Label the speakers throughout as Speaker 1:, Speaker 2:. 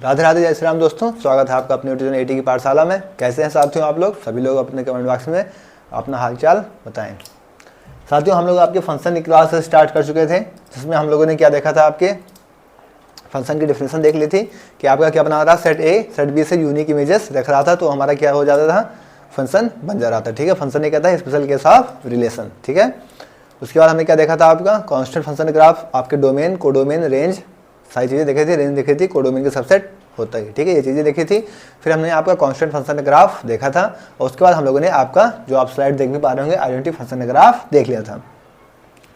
Speaker 1: राधे राधे, जय श्री राम दोस्तों। स्वागत है आपका अपने ट्यूशन 80 की पाठशाला में। कैसे हैं साथियों आप लोग? सभी लोग अपने कमेंट बॉक्स में अपना हालचाल बताएं। साथियों, हम लोग आपके फंक्शन की क्लास स्टार्ट कर चुके थे, जिसमें हम लोगों ने क्या देखा था, आपके फंक्शन की डेफिनेशन देख ली थी कि आपका क्या बना रहा था, सेट ए सेट बी से यूनिक इमेजेस रख रहा था तो हमारा क्या हो जाता था, फंक्शन बन जा रहा था। ठीक है, फंक्शन ये कहता है स्पेशल केस ऑफ रिलेशन। ठीक है, उसके बाद हमने क्या देखा था, आपका कांस्टेंट फंक्शन ग्राफ, आपके डोमेन, कोडोमेन, रेंज, सारी चीज़ें देखी थी। रेंज देखी थी, कोडोमेन के सबसेट होता है। ठीक है, ये चीज़ें देखी थी। फिर हमने आपका कांस्टेंट फंक्शन ग्राफ देखा था और उसके बाद हम लोगों ने आपका जो आप स्लाइड देख भी पा रहे होंगे, आइडेंटिटी फंक्शन ग्राफ देख लिया था।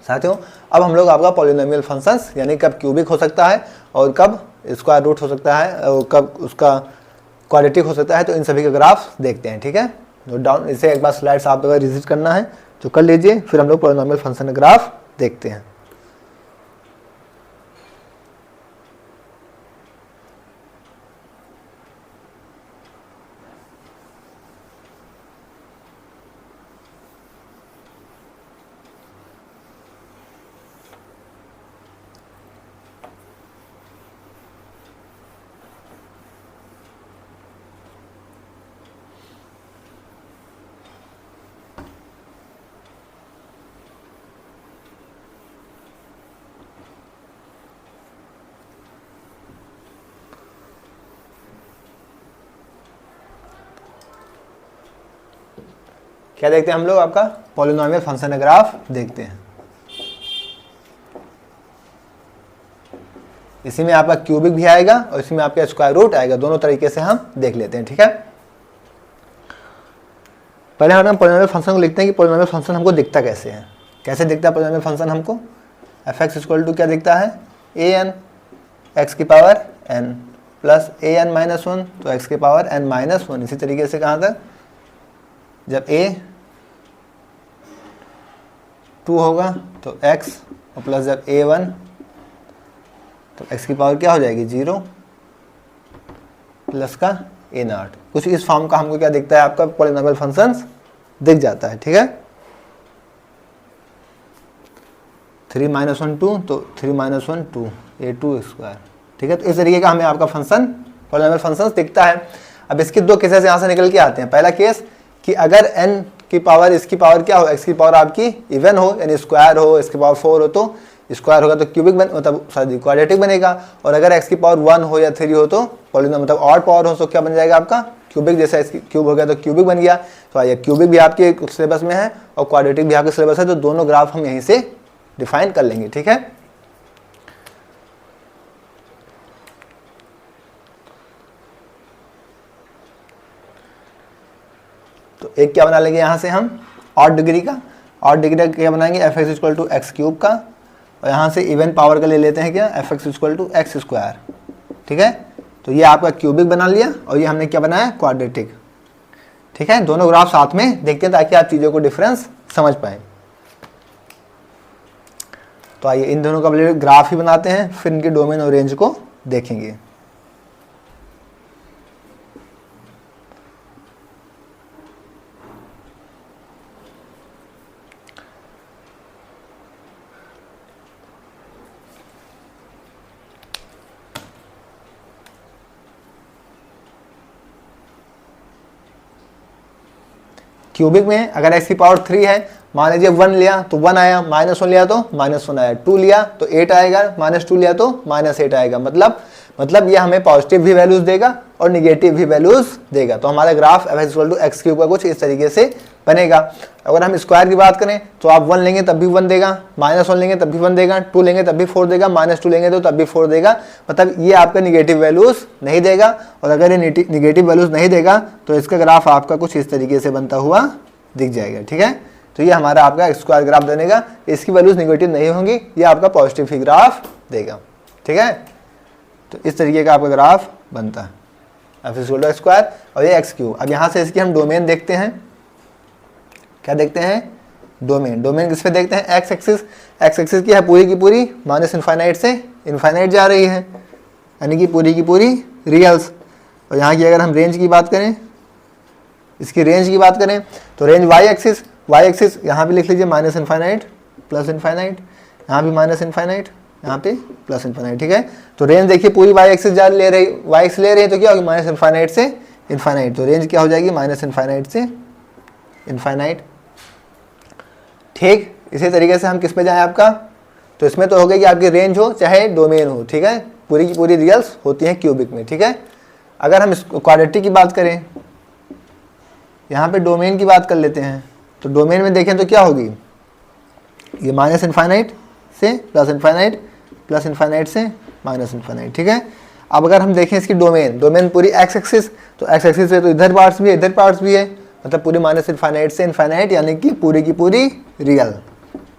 Speaker 1: साथियों, अब हम लोग आपका पॉलिनोमियल फंक्शंस यानी कब क्यूबिक हो सकता है और कब स्क्वायर रूट हो सकता है और कब उसका क्वाड्रेटिक हो सकता है, तो इन सभी का ग्राफ देखते हैं। ठीक है, नोट डाउन, इसे एक बार स्लाइड्स आप अगर विजिट करना है तो कर लीजिए। फिर हम लोग पॉलिनोमियल फंक्शन ग्राफ देखते हैं। क्या देखते हैं हम लोग, आपका पॉलिनोमियल फंक्शन ग्राफ देखते हैं। इसी में आपका क्यूबिक भी आएगा और इसी में आपका स्क्वायर रूट आएगा, दोनों तरीके से हम देख लेते हैं। ठीक है, पहले हम पॉलिनोमियल फंक्शन को लिखते हैं कि पॉलिनोमियल फंक्शन हमको दिखता कैसे है। कैसे दिखता है पॉलिनोमियल फंक्शन हमको? एफ एक्स इक्वल टू क्या दिखता है, ए एन एक्स की power N plus A N minus one, तो एक्स की पावर एन माइनस वन। इसी तरीके से कहाँ तक, जब a 2 होगा तो x और प्लस जब a 1 तो x की पावर क्या हो जाएगी 0 प्लस का a नॉट। कुछ इस फॉर्म का हमको क्या दिखता है, आपका पॉलिनोमियल फंक्शंस दिख जाता है। ठीक है, 3 - 1 2 तो 3 - 1 2 a2 स्क्वायर। ठीक है, तो इस तरीके का हमें आपका फंक्शन पॉलिनोमियल फंक्शंस दिखता है। अब इसके दो केसेस यहाँ से निकल के आते हैं। पहला केस कि अगर n की पावर इसकी पावर क्या हो, x की पावर आपकी इवन हो यानी स्क्वायर हो, इसकी पावर 4 हो तो स्क्वायर होगा तो क्यूबिक मतलब सॉरी क्वाड्रेटिक बनेगा। और अगर x की पावर 1 हो या 3 हो तो पॉलिनोमियल मतलब ऑड पावर हो तो क्या बन जाएगा आपका क्यूबिक। जैसे इसकी क्यूब हो गया तो क्यूबिक बन गया। तो आइए, क्यूबिक भी आपके सिलेबस में है और क्वाड्रेटिक भी आपके सिलेबस है, तो दोनों ग्राफ हम यहीं से डिफाइन कर लेंगे। ठीक है, तो एक क्या बना लेंगे यहाँ से हम ऑड डिग्री का। ऑड डिग्री का क्या बनाएंगे, F x equal to X cube का, और यहाँ से इवन पावर का ले लेते हैं क्या, F x equal to X square. ठीक है, तो ये आपका क्यूबिक बना लिया और ये हमने क्या बनाया, क्वाड्रेटिक। ठीक है, दोनों ग्राफ साथ में देखते हैं ताकि आप चीज़ों को डिफरेंस समझ पाए। तो आइए इन दोनों का ग्राफ ही बनाते हैं, फिर इनके डोमेन और रेंज को देखेंगे। क्यूबिक में अगर x की पावर 3 है, मान लीजिए 1 लिया तो 1 आया, -1 लिया तो -1 आया, 2 लिया तो 8 आएगा, -2 लिया तो -8 आएगा। मतलब ये हमें पॉजिटिव भी वैल्यूज देगा और निगेटिव भी वैल्यूज देगा। तो हमारा graph f equal to X cube का कुछ इस तरीके से बनेगा। अगर हम स्क्वायर की बात करें तो आप 1 लेंगे तब भी 1 देगा, -1 लेंगे तब भी 1 देगा, 2 लेंगे तब भी 4 देगा, -2 लेंगे तो तब भी 4 देगा। मतलब ये आपका निगेटिव वैल्यूज नहीं देगा। और अगर ये निगेटिव वैल्यूज नहीं देगा तो इसका ग्राफ आपका कुछ इस तरीके से बनता हुआ दिख जाएगा। ठीक है, तो ये हमारा आपका स्क्वायर ग्राफ देगा। इसकी वैल्यूज निगेटिव नहीं होंगी, ये आपका पॉजिटिव ही ग्राफ देगा। ठीक है, तो इस तरीके का आपका ग्राफ बनता है, एफ इक्वल टू स्क्वायर और ये एक्स क्यूब। अब यहाँ से इसकी हम डोमेन देखते हैं। क्या देखते हैं, डोमेन। डोमेन किस पे देखते हैं, एक्स एक्सिस। एक्स एक्सिस की है पूरी की पूरी माइनस इनफाइनाइट से इनफाइनाइट जा रही है, यानी कि पूरी की पूरी रियल्स। और यहाँ की अगर हम रेंज की बात करें, इसकी रेंज की बात करें तो रेंज वाई एक्सिस यहाँ भी लिख लीजिए माइनस इनफाइनाइट प्लस इनफाइनाइट, यहाँ भी माइनस इनफाइनाइट यहाँ पे प्लस इन्फाइनाइट, ठीक है। तो रेंज देखिए पूरी वाई एक्सिस जा ले रही, वाई एक्सिस ले रही है तो क्या होगी माइनस इन्फाइनाइट से इन्फाइनाइट, तो रेंज क्या हो जाएगी माइनस इन्फाइनाइट से इन्फाइनाइट। ठीक इसी तरीके से हम किस पे जाएं आपका, तो इसमें तो हो गया कि आपकी रेंज हो चाहे डोमेन हो, ठीक है, पूरी की पूरी रियल्स होती हैं क्यूबिक में, ठीक है। अगर हम क्वाड्रेटिक की बात करें, यहाँ पे डोमेन की बात कर लेते हैं, तो डोमेन में देखें तो क्या होगी, ये माइनस इन्फाइनाइट से प्लस इन्फाइनाइट, प्लस इन्फाइनाइट से माइनस इन्फाइनाइट, ठीक है। अब अगर हम देखें इसकी डोमेन, डोमेन पूरी एक्स एक्सिस, तो एक्स एक्सिस पे तो इधर पार्ट्स भी है इधर पार्ट्स भी है, मतलब पूरी माइनस इन्फाइनाइट से इन्फाइनाइट, यानी कि पूरी की पूरी रियल,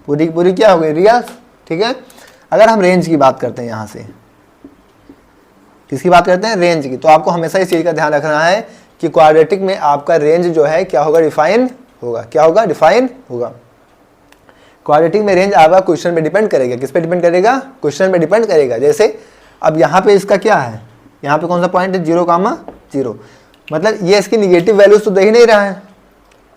Speaker 1: पूरी की पूरी क्या हो गई रियल, ठीक है। अगर हम रेंज की बात करते हैं, यहाँ से किसकी बात करते हैं, रेंज की, तो आपको हमेशा इस चीज़ का ध्यान रखना है कि क्वाड्रेटिक में आपका रेंज जो है क्या होगा, डिफाइन होगा, क्या होगा, डिफाइन होगा। क्वाड्रेटिक में रेंज आपका क्वेश्चन पे डिपेंड करेगा, किस पे डिपेंड करेगा, क्वेश्चन पे डिपेंड करेगा। जैसे अब यहाँ पे इसका क्या है, यहाँ पे कौन सा पॉइंट है 0,0, मतलब ये इसकी निगेटिव वैल्यूज तो दे ही नहीं रहा है,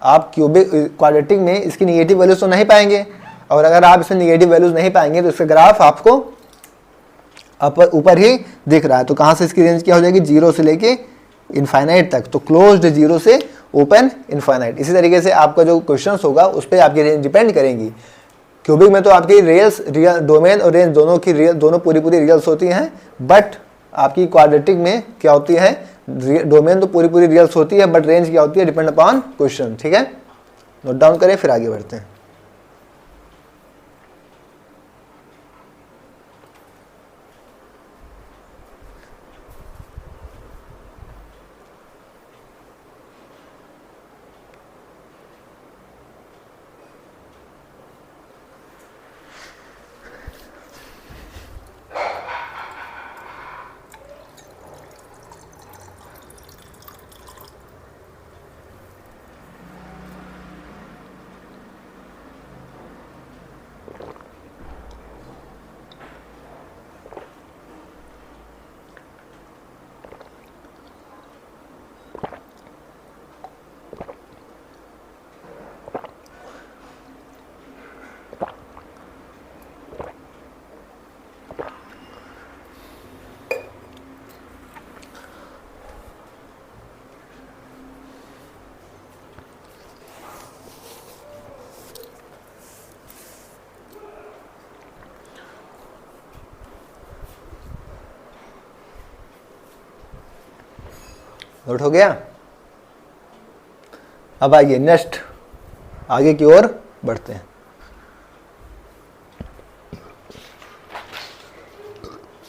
Speaker 1: आप क्यूबिक क्वाड्रेटिक में इसकी निगेटिव वैल्यूज तो नहीं पाएंगे, और अगर आप इसमें निगेटिव वैल्यूज नहीं पाएंगे तो इसका ग्राफ आपको ऊपर ही दिख रहा है। तो कहाँ से इसकी रेंज क्या हो जाएगी, 0 से लेके इनफाइनाइट तक, तो क्लोज्ड 0 से ओपन इनफाइनाइट। इसी तरीके से आपका जो क्वेश्चंस होगा उस पर आपकी रेंज डिपेंड करेंगी। क्यूबिक में तो आपकी रियल डोमेन और रेंज दोनों की रियल, दोनों पूरी पूरी रियल्स होती हैं, बट आपकी क्वाड्रेटिक में क्या होती है, डोमेन तो पूरी पूरी रियल्स होती है, बट रेंज क्या होती है, डिपेंड अपॉन क्वेश्चन, ठीक है। नोट डाउन करें फिर आगे बढ़ते हैं। नोट हो गया। अब आइए नेक्स्ट आगे की ओर बढ़ते हैं।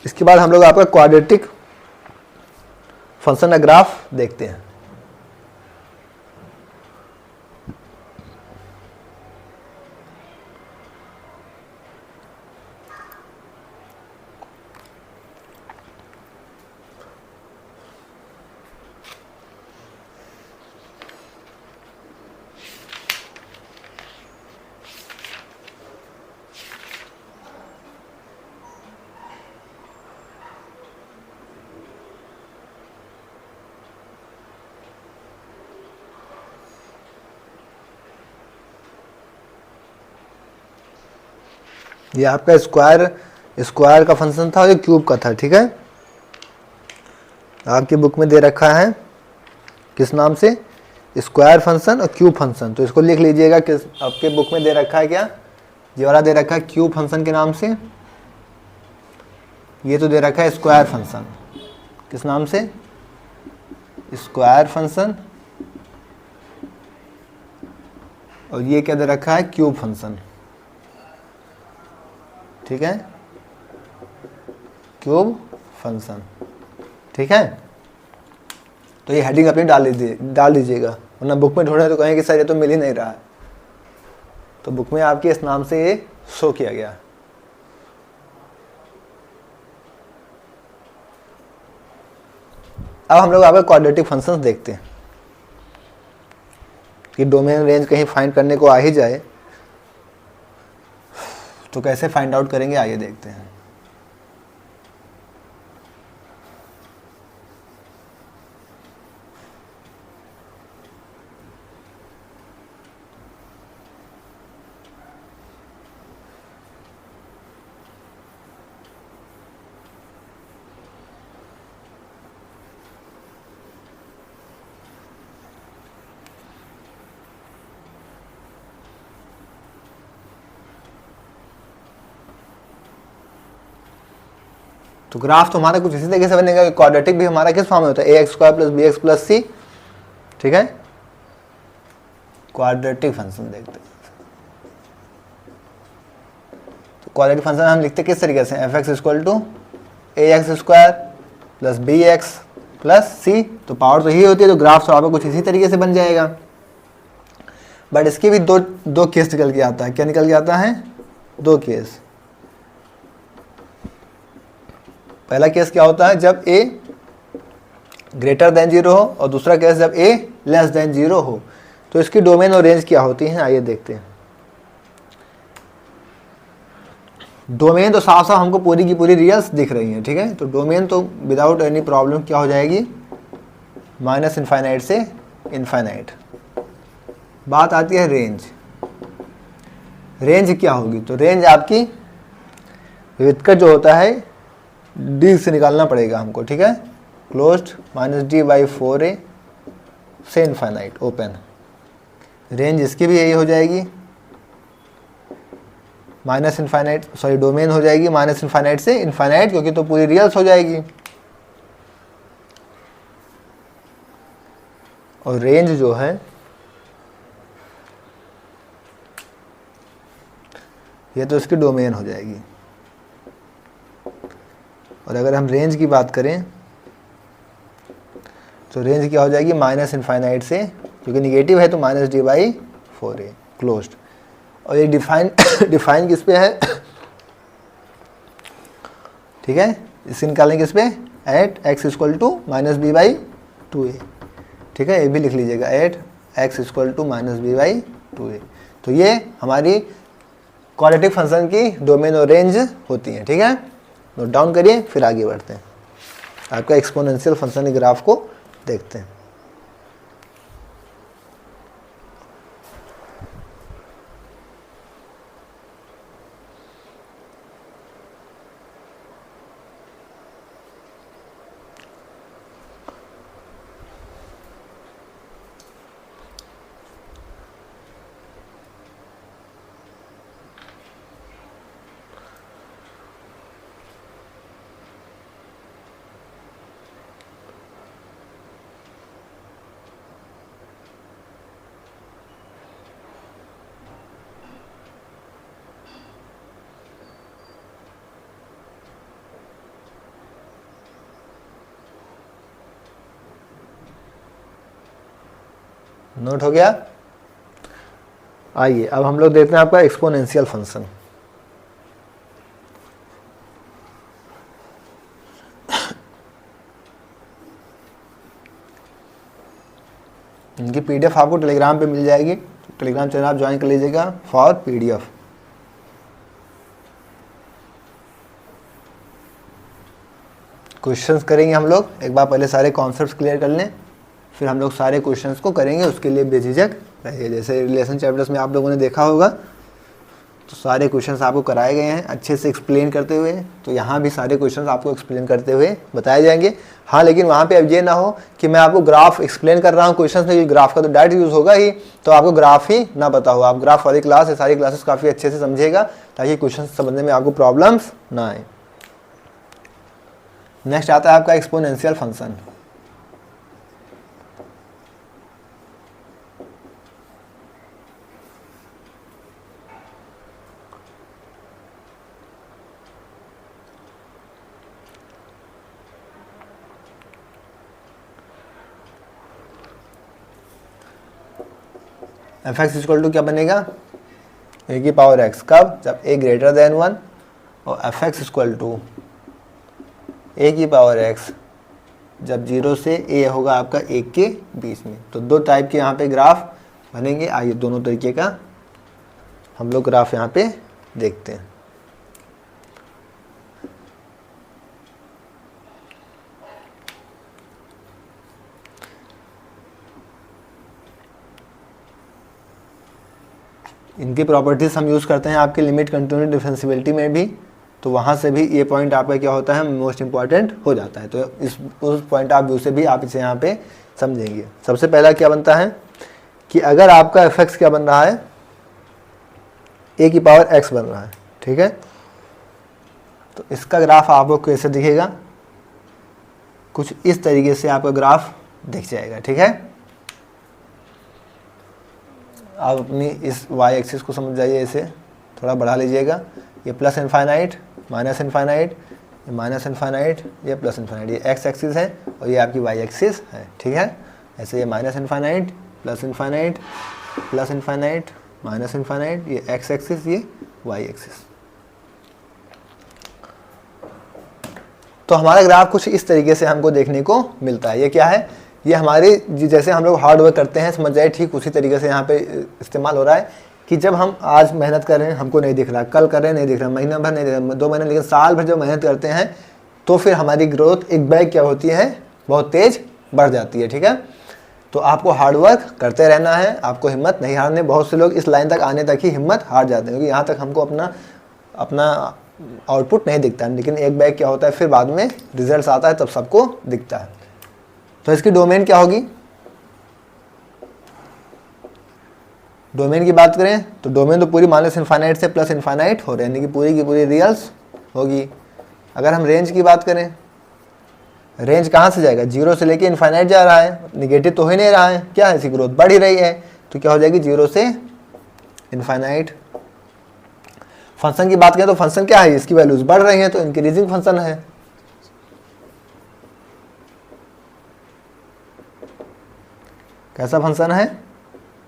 Speaker 1: इसके बाद हम लोग आपका क्वाड्रेटिक फंक्शन का ग्राफ देखते हैं। ये आपका स्क्वायर का फंक्शन था और ये क्यूब का था, ठीक है। आपकी बुक में दे रखा है किस नाम से, स्क्वायर फंक्शन और क्यूब फंक्शन, तो इसको लिख लीजिएगा। किस आपके बुक में दे रखा है, क्या ये वाला दे रखा है क्यूब फंक्शन के नाम से, ये तो दे रखा है स्क्वायर फंक्शन, किस नाम से, स्क्वायर फंक्शन, और ये क्या दे रखा है क्यूब फंक्शन, ठीक है, क्यूब फंक्शन, ठीक है। तो ये हेडिंग अपनी डाल दीजिएगा, वरना बुक में ढूंढे तो कहेंगे सर ये तो मिल ही नहीं रहा है। तो बुक में आपके इस नाम से ये शो किया गया। अब हम लोग आपके क्वाड्रेटिक फंक्शंस देखते हैं कि डोमेन रेंज कहीं फाइंड करने को आ ही जाए तो कैसे फाइंड आउट करेंगे, आइए देखते हैं। तो ग्राफ तो हमारा कुछ इसी तरीके से बनेगा। क्वाड्रेटिक भी हमारा किस फॉर्म में होता है, a x square plus b x plus c, ठीक है। क्वाड्रेटिक फंक्शन देखते हैं, तो क्वाड्रेटिक फंक्शन हम लिखते किस तरीके से, f x equal to a x square plus b x plus c, तो पावर तो यही होती है, तो ग्राफ तो आपको कुछ इसी तरीके से बन जाएगा। बट इसके भी दो केस निकल के आता है। क्या निकल के आता है, दो केस। पहला केस क्या होता है, जब a ग्रेटर देन 0 हो, और दूसरा केस जब a लेस देन 0 हो। तो इसकी डोमेन और रेंज क्या होती है, आइए देखते हैं। डोमेन तो साफ साफ हमको पूरी की पूरी रियल्स दिख रही हैं, ठीक है। तो डोमेन तो विदाउट एनी प्रॉब्लम क्या हो जाएगी, माइनस इनफाइनाइट से इनफाइनाइट। बात आती है रेंज। रेंज क्या होगी, तो रेंज आपकी विस्कट जो होता है डी से निकालना पड़ेगा हमको, ठीक है। Closed minus D by 4a से इनफाइनाइट ओपन। रेंज इसकी भी यही हो जाएगी, माइनस इनफाइनाइट, सॉरी डोमेन हो जाएगी माइनस इनफाइनाइट से इनफाइनाइट, क्योंकि तो पूरी रियल्स हो जाएगी। और रेंज जो है ये तो इसकी डोमेन हो जाएगी। और अगर हम रेंज की बात करें तो रेंज क्या हो जाएगी, माइनस इनफाइनाइट से, क्योंकि निगेटिव है तो minus D by 4a closed. और ये डिफाइन किस पे है, ठीक है, इसे निकालें किस पे, at X equal to minus B by 2a, ठीक है। ये भी लिख लीजिएगा, at X equal to minus B by 2a। तो ये हमारी क्वाड्रेटिक फंक्शन की डोमेन और रेंज होती है, ठीक है। नोट डाउन करिए, फिर आगे बढ़ते हैं। आपका एक्सपोनेंशियल फंक्शन के ग्राफ को देखते हैं। नोट हो गया। आइए अब हम लोग देखते हैं आपका एक्सपोनेंशियल फंक्शन। इनकी पीडीएफ आपको टेलीग्राम पे मिल जाएगी, टेलीग्राम चैनल आप ज्वाइन कर लीजिएगा फॉर पीडीएफ। क्वेश्चंस करेंगे हम लोग, एक बार पहले सारे कॉन्सेप्ट्स क्लियर कर लें, फिर हम लोग सारे क्वेश्चंस को करेंगे। उसके लिए बेझिझक रहिए। जैसे रिलेशन चैप्टर्स में आप लोगों ने देखा होगा तो सारे क्वेश्चंस आपको कराए गए हैं अच्छे से एक्सप्लेन करते हुए। तो यहाँ भी सारे क्वेश्चंस आपको एक्सप्लेन करते हुए बताए जाएंगे। हाँ, लेकिन वहाँ पे अब ये ना हो कि मैं आपको ग्राफ एक्सप्लेन कर रहा हूँ क्वेश्चंस में, ग्राफ का तो डायरेक्ट यूज़ होगा ही, तो आपको ग्राफ ही ना पता हो। आप ग्राफ वाली क्लास है, सारी क्लासेस काफ़ी अच्छे से समझिएगा ताकि क्वेश्चन समझने में आपको प्रॉब्लम्स ना आए। नेक्स्ट आता है आपका exponential function. F x equal to क्या बनेगा, ए की पावर एक्स, कब, जब ए ग्रेटर देन 1, और F x equal to a की पावर एक्स जब 0 से ए होगा आपका 1 के बीच में। तो दो टाइप के यहाँ पे ग्राफ बनेंगे। आइए दोनों तरीके का हम लोग ग्राफ यहाँ पे देखते हैं। इनकी प्रॉपर्टीज हम यूज़ करते हैं आपके लिमिट कंटिन्यूटी डिफरेंशियबिलिटी में भी, तो वहाँ से भी ये पॉइंट आपका क्या होता है, मोस्ट इंपॉर्टेंट हो जाता है। तो उस पॉइंट ऑफ व्यू से भी आप इसे यहाँ पे समझेंगे। सबसे पहला क्या बनता है कि अगर आपका एफ एक्स क्या बन रहा है, ए की पावर एक्स बन रहा है, ठीक है। तो इसका ग्राफ आपको कैसे दिखेगा, कुछ इस तरीके से आपका ग्राफ दिख जाएगा। ठीक है, आप अपनी इस y एक्सिस को समझ जाइए, इसे थोड़ा बढ़ा लीजिएगा। ये प्लस इनफाइनाइट, माइनस इनफाइनाइट, ये माइनस इनफाइनाइट, ये प्लस इनफाइनाइट, ये x एक्सिस है और ये आपकी y एक्सिस है। ठीक है, ऐसे ये minus infinite, plus infinite, plus infinite, minus infinite, ये x एक्सिस, ये y एक्सिस। तो हमारा ग्राफ कुछ इस तरीके से हमको देखने को मिलता है। ये क्या है, ये हमारे जैसे हम लोग हार्ड वर्क करते हैं, समझ जाए, ठीक उसी तरीके से यहाँ पे इस्तेमाल हो रहा है कि जब हम आज मेहनत कर रहे हैं हमको नहीं दिख रहा, कल कर रहे हैं नहीं दिख रहा, महीना भर नहीं दिख रहा, 2 महीने, लेकिन साल भर जब मेहनत करते हैं तो फिर हमारी ग्रोथ एक बैग क्या होती है, बहुत तेज़ बढ़ जाती है। ठीक है, तो आपको हार्ड वर्क करते रहना है, आपको हिम्मत नहीं हारने। बहुत से लोग इस लाइन तक आने तक ही हिम्मत हार जाते हैं, क्योंकि यहाँ तक हमको अपना आउटपुट नहीं दिखता है, लेकिन एक बैग क्या होता है, फिर बाद में रिजल्ट्स आता है तब सबको दिखता है। तो इसकी डोमेन क्या होगी, डोमेन की बात करें तो डोमेन तो पूरी माइनस इनफाइनाइट से प्लस इनफाइनाइट हो रहे हैं, यानी कि पूरी की पूरी रियल्स होगी। अगर हम रेंज की बात करें, रेंज कहाँ से जाएगा, 0 से लेके इनफाइनाइट जा रहा है, निगेटिव तो हो ही नहीं रहा है, क्या है, इसकी ग्रोथ बढ़ ही रही है, तो क्या हो जाएगी 0 से इनफाइनाइट। फंक्शन की बात करें तो फंक्शन क्या है, इसकी वैल्यूज बढ़ रही हैं, तो इंक्रीजिंग फंक्शन है। कैसा फंक्शन है,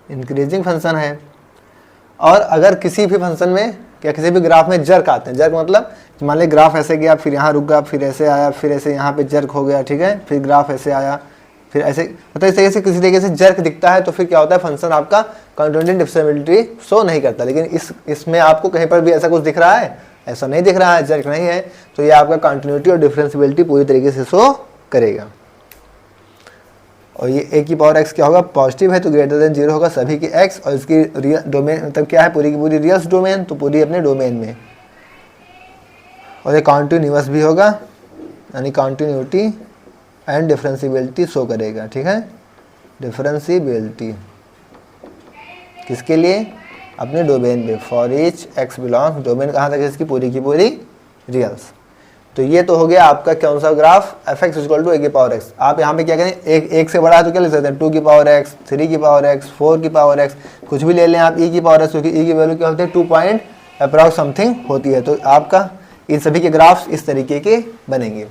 Speaker 1: इंक्रीजिंग फंक्शन है। और अगर किसी भी फंक्शन में या किसी भी ग्राफ में जर्क आते हैं, जर्क मतलब मान लीजिए ग्राफ ऐसे गया, फिर यहाँ रुक गया, फिर ऐसे आया, फिर ऐसे यहाँ पे जर्क हो गया, ठीक है, फिर ग्राफ ऐसे आया, फिर ऐसे, मतलब इस तरीके से किसी तरीके से जर्क दिखता है, तो फिर क्या होता है, फंक्शन आपका कंटिन्यूटी डिफरेंशिएबिलिटी शो नहीं करता। लेकिन इसमें आपको कहीं पर भी ऐसा कुछ दिख रहा है, ऐसा नहीं दिख रहा है, जर्क नहीं है, तो ये आपका कंटिन्यूटी और डिफरेंशिएबिलिटी पूरी तरीके से शो करेगा। और ये a की पावर x क्या होगा, पॉजिटिव है तो ग्रेटर देन 0 होगा सभी की x, और इसकी रियल डोमेन मतलब क्या है, पूरी की पूरी रियल्स डोमेन, तो पूरी अपने डोमेन में। और ये कॉन्टिन्यूअस भी होगा, यानी कॉन्टिन्यूटी एंड डिफरेंशिएबिलिटी शो करेगा। ठीक है, डिफरेंशिएबिलिटी किसके लिए, अपने डोमेन में। For each x belongs, domain कहाँ तक है इसकी, पूरी की पूरी रियल्स। तो ये तो हो गया आपका कौन सा graph, f x equal to a की पावर एक्स। आप यहाँ पे क्या करें, एक से बड़ा है तो क्या ले सकते हैं, 2 की पावर एक्स, 3 की पावर एक्स, 4 की पावर एक्स, कुछ भी ले लें आप, ई की पावर एक्स, क्योंकि ई की वैल्यू क्या होती है, 2 पॉइंट अप्रॉक्स समथिंग होती है। तो आपका इन सभी के ग्राफ्स इस तरीके के बनेंगे।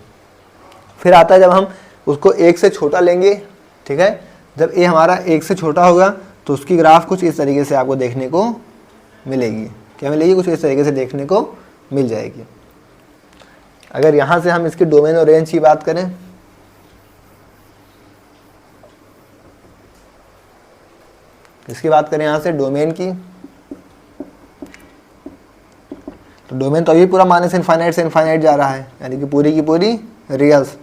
Speaker 1: फिर आता है जब हम उसको 1 से छोटा लेंगे, ठीक है, जब ए हमारा 1 से छोटा होगा तो उसकी ग्राफ कुछ इस तरीके से आपको देखने को मिलेगी। क्या मिलेगी, कुछ इस तरीके से देखने को मिल जाएगी। अगर यहाँ से हम इसके डोमेन और रेंज की बात करें, इसकी बात करें यहाँ से डोमेन की, तो डोमेन तो अभी पूरा माइनस इनफाइनाइट से इनफाइनाइट जा रहा है, यानी कि पूरी की पूरी रियल्स।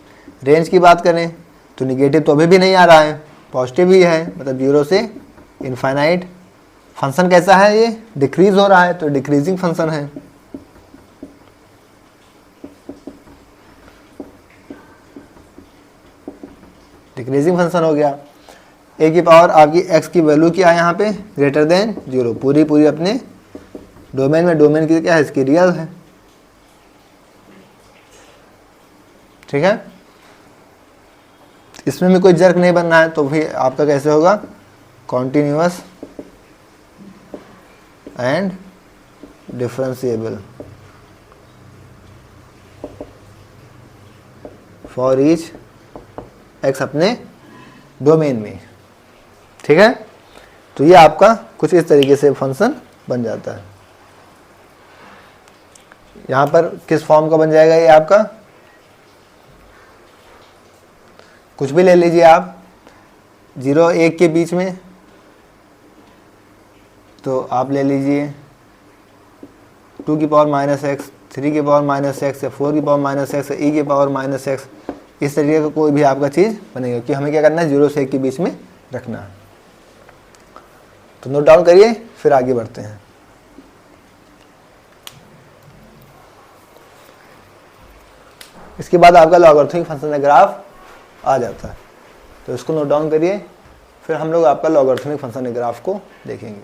Speaker 1: रेंज की बात करें तो निगेटिव तो अभी भी नहीं आ रहा है, पॉजिटिव ही है, मतलब 0 से इनफाइनाइट। फंक्शन कैसा है, ये डिक्रीज हो रहा है, तो डिक्रीजिंग फंक्शन है। डिक्रीजिंग फंक्शन हो गया। ए की पावर आपकी एक्स की वैल्यू क्या है यहाँ पे, ग्रेटर देन 0, पूरी पूरी अपने डोमेन में, डोमेन की क्या है, इसकी रियल है। ठीक है, इसमें भी कोई जर्क नहीं बनना है, तो भी आपका कैसे होगा, continuous and differentiable for each x अपने डोमेन में। ठीक है, तो ये आपका कुछ इस तरीके से फंक्शन बन जाता है। यहां पर किस फॉर्म का बन जाएगा, ये आपका कुछ भी ले लीजिए आप, 0 1 के बीच में, तो आप ले लीजिए 2 की पावर माइनस एक्स, 3 की पावर माइनस एक्स, या 4 की पावर माइनस एक्स, ई की पावर माइनस एक्स, इस तरीके का कोई भी आपका चीज़ बनेगा, कि हमें क्या करना है, 0 से 1 के बीच में रखना है। तो नोट डाउन करिए, फिर आगे बढ़ते हैं। इसके बाद आपका लॉगरिथमिक फंक्शन का ग्राफ आ जाता है, तो इसको नोट डाउन करिए, फिर हम लोग आपका लॉगरिथमिक फंक्शन के ग्राफ को देखेंगे।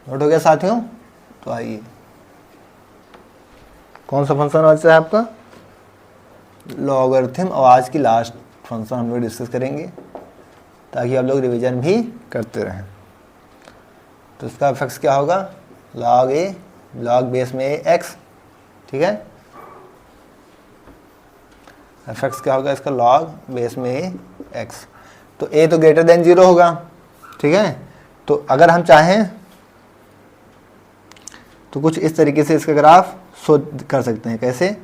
Speaker 1: नोट हो गया साथियों? तो आइए, कौन सा फंक्शन बचा है आपका? लॉगरिथम। और आज की लास्ट फंक्शन हम लोग डिस्कस करेंगे ताकि आप लोग रिवीजन भी करते रहें। तो इसका एफ क्या होगा? लॉग ए, लॉग बेस में एक्स, ठीक है। एफ क्या होगा इसका? लॉग बेस में एक्स। तो ए तो ग्रेटर देन 0 होगा, ठीक है। तो अगर हम चाहें तो कुछ इस तरीके से इसका ग्राफ शो कर सकते हैं। कैसे?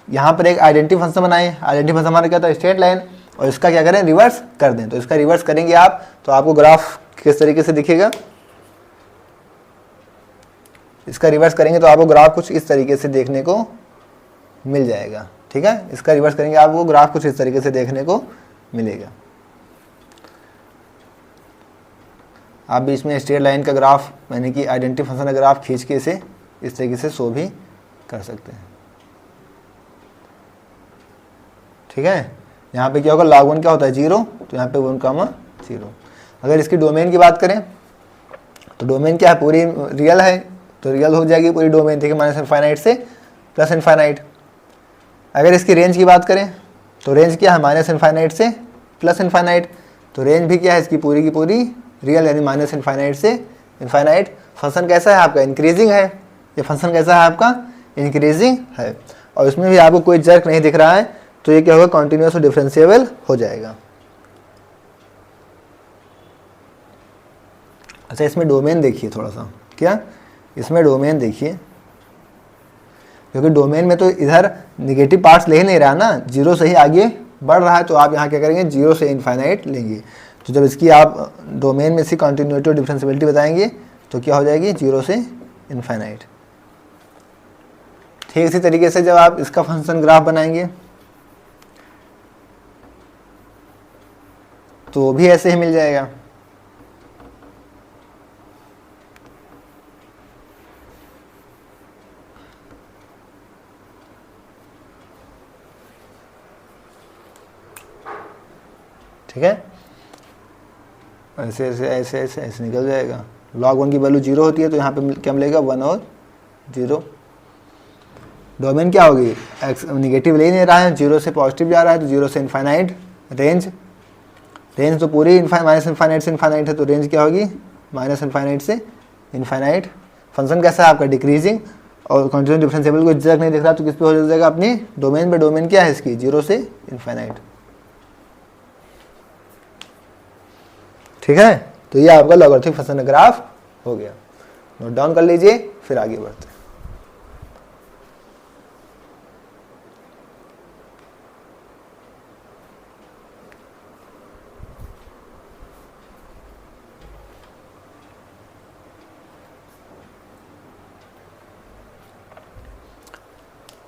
Speaker 1: यहाँ पर एक आइडेंटिटी फंक्शन बनाएं। आइडेंटिटी फंक्शन हमारा क्या था? Straight line. और इसका क्या करें? रिवर्स कर दें। तो इसका रिवर्स करेंगे आप तो आपको ग्राफ किस तरीके से दिखेगा? इसका रिवर्स करेंगे तो आपको ग्राफ कुछ इस तरीके से देखने को मिल जाएगा, ठीक है। इसका रिवर्स करेंगे आपको ग्राफ कुछ इस तरीके से देखने को मिलेगा। आप बीच में स्ट्रेट लाइन का ग्राफ यानी कि आइडेंटिटी फंक्शन का ग्राफ खींच के इसे इस तरीके से शो भी कर सकते हैं, ठीक है। यहाँ पे क्या होगा? log 1 क्या होता है? 0। तो यहाँ पे 1,0। अगर इसकी डोमेन की बात करें तो डोमेन क्या है? पूरी रियल है, तो रियल हो जाएगी पूरी डोमेन, ठीक है, माइनस इनफाइनाइट से प्लस इनफाइनाइट। अगर इसकी रेंज की बात करें तो रेंज क्या है? माइनस इनफाइनाइट से प्लस इनफाइनाइट। तो रेंज भी क्या है इसकी? पूरी की पूरी रियल, यानी माइनस इनफाइनाइट से इनफाइनाइट। फंक्शन कैसा है आपका? इंक्रीजिंग है। ये फंक्शन कैसा है आपका? इंक्रीजिंग है। और इसमें भी आपको कोई जर्क नहीं दिख रहा है, तो ये क्या होगा? कॉन्टिन्यूस और डिफरेंशिएबल हो जाएगा। अच्छा, इसमें डोमेन देखिए थोड़ा सा। क्या? इसमें डोमेन देखिए, क्योंकि डोमेन में तो इधर निगेटिव पार्ट्स ले नहीं रहा ना, 0 से ही आगे बढ़ रहा है। तो आप यहाँ क्या करेंगे? 0 से इनफाइनाइट लेंगे। तो जब इसकी आप डोमेन में इसकी कॉन्टिन्यूटी और डिफरेंशिएबिलिटी बताएंगे तो क्या हो जाएगी? 0 से इनफाइनाइट। ठीक इसी तरीके से जब आप इसका फंक्शन ग्राफ बनाएंगे तो भी ऐसे ही मिल जाएगा। ठीक है, ऐसे ऐसे ऐसे ऐसे ऐसे निकल जाएगा। log 1 की वैल्यू 0 होती है तो यहाँ पे क्या मिलेगा? 1 और 0। डोमेन क्या होगी? एक्स निगेटिव ले नहीं रहा है, 0 से पॉजिटिव जा रहा है, तो 0 से इनफाइनाइट। रेंज तो पूरी माइनस इनफाइनाइट से इनफाइनाइट है, तो रेंज क्या होगी? माइनस इनफाइनाइट से इनफाइनाइट। फंक्शन कैसा है आपका? डिक्रीजिंग। और कंटिन्यूस डिफरेंशिएबल को जगह नहीं दिख रहा तो किस पे हो जाएगा? अपनी डोमेन पे। डोमेन क्या है इसकी? 0 से इनफाइनाइट, ठीक है। तो ये आपका लॉगरिथमिक फंक्शन ग्राफ हो गया। नोट डाउन कर लीजिए, फिर आगे बढ़ते हैं।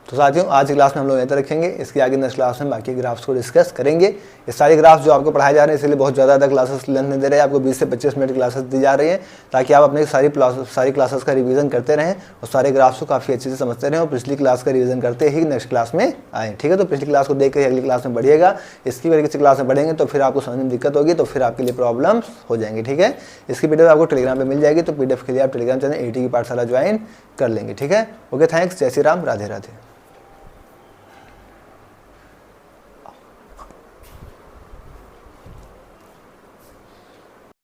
Speaker 1: तो साथियों, आज की क्लास में हम लोग यहीं तक रखेंगे। इसके आगे नेक्स्ट क्लास में बाकी ग्राफ्स को डिस्कस करेंगे। ये सारे ग्राफ्स जो आपको पढ़ाए जा रहे हैं इसलिए बहुत ज़्यादा क्लासेस लेंथ नहीं दे रहे हैं, आपको 20 से 25 मिनट क्लासेस दी जा रही है ताकि आप अपने सारी क्लासेस का रिवीजन करते रहें और सारे ग्राफ्स को काफ़ी अच्छे से समझते रहें और पिछली क्लास का रिवीजन करते ही नेक्स्ट क्लास में आएँ, ठीक है। तो पिछली क्लास को देख कर अगली क्लास में बढ़िएगा। इसकी वजह से क्लास में बढ़ेंगे तो फिर आपको समझने में दिक्कत होगी, तो फिर आपके लिए प्रॉब्लम्स हो जाएंगी, ठीक है। इसकी पीडीएफ आपको टेलीग्राम पर मिल जाएगी, तो पीडीएफ के लिए आप टेलीग्राम चैनल AT की पाठशाला ज्वाइन कर लेंगे, ठीक है। Okay, thanks. जय श्री राम, राधे राधे।